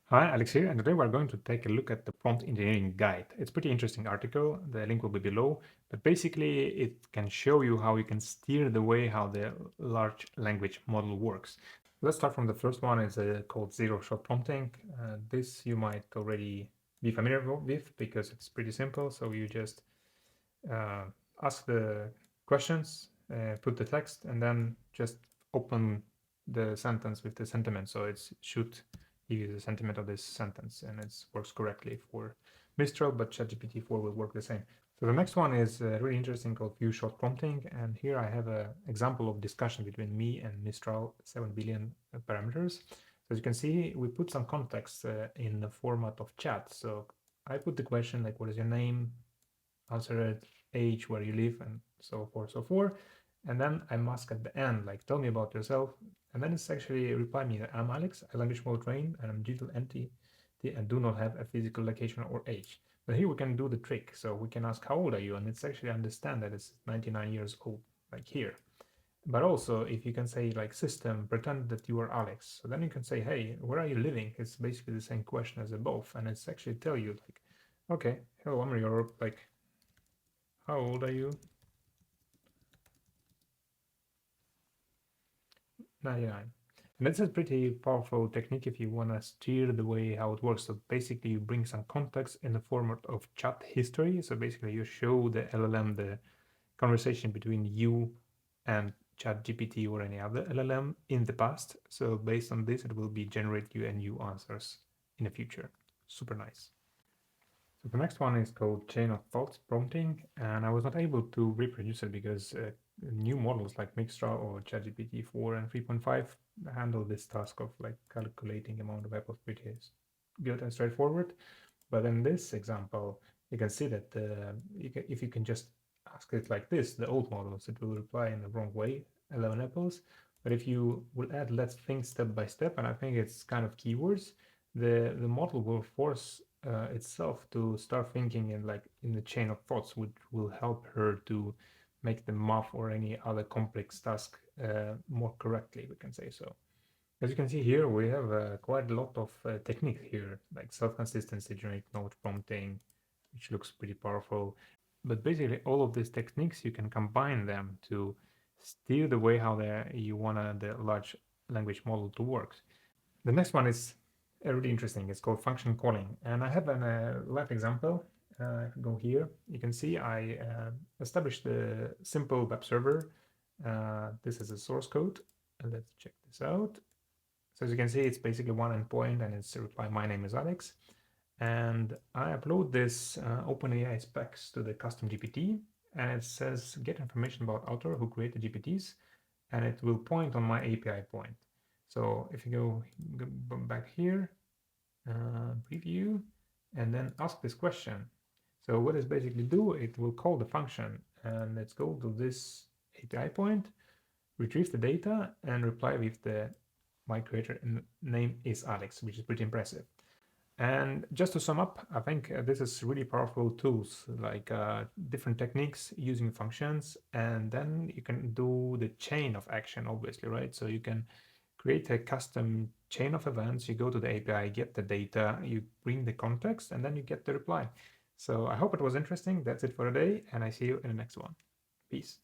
Hi, Alex here, and today we're going to take a look at the prompt engineering guide. It's a pretty interesting article. The link will be below, but basically it can show you how you can steer the way how the large language model works. Let's start from the first one. It's called zero-shot prompting. This you might already be familiar with because it's pretty simple. So you just uh, ask the questions, put the text, and then just open the sentence with the sentiment. So it should give you the sentiment of this sentence, and it works correctly for Mistral, but ChatGPT 4 will work the same. So the next one is really interesting called few-shot prompting, and here I have an example of discussion between me and Mistral 7 billion parameters. So as you can see, we put some context in the format of chat. So I put the question like, what is your name? Answer it, age, where you live, and so forth, so forth. And then I ask at the end, like, tell me about yourself. And then it's actually reply me that I'm Alex, a language model trained, and I'm digital entity and do not have a physical location or age. But here we can do the trick. So we can ask, how old are you? And it's actually understand that it's 99 years old, like here. But also, if you can say like system, pretend that you are Alex. So then you can say, hey, where are you living? It's basically the same question as above. And it's actually tell you like, okay, hello, I'm Europe, like, how old are you? 99. And that's a pretty powerful technique if you want to steer the way how it works. So basically you bring some context in the format of chat history. So basically you show the LLM the conversation between you and ChatGPT or any other LLM in the past. So based on this, it will be generate you and you answers in the future. Super nice. So the next one is called chain of thoughts prompting, and I was not able to reproduce it because new models like Mixtra or ChatGPT 4 and 3.5 handle this task of like calculating amount of apples pretty good and straightforward. But in this example, you can see that if you can just ask it like this, the old models, it will reply in the wrong way, 11 apples. But if you will add let's think step by step, and I think it's kind of keywords, the model will force itself to start thinking in the chain of thoughts, which will help her to make the math or any other complex task more correctly, we can say so. As you can see here, we have quite a lot of techniques here, like self-consistency, generate node prompting, which looks pretty powerful. But basically, all of these techniques, you can combine them to steer the way how you want the large language model to work. The next one is really interesting. It's called function calling. And I have a live example. If you go here, you can see I established the simple web server. This is a source code. Let's check this out. So as you can see, it's basically one endpoint and it's a reply, my name is Alex. And I upload this OpenAI specs to the custom GPT, and it says get information about author who created GPTs, and it will point on my API point. So if you go back here, preview, and then ask this question. So what it basically do, it will call the function, and let's go to this API point, retrieve the data, and reply with the my creator name is Alex, which is pretty impressive. And just to sum up, I think this is really powerful tools like different techniques using functions, and then you can do the chain of action, obviously, right? So you can create a custom chain of events. You go to the API, get the data, you bring the context, and then you get the reply. So I hope it was interesting. That's it for today, and I see you in the next one. Peace.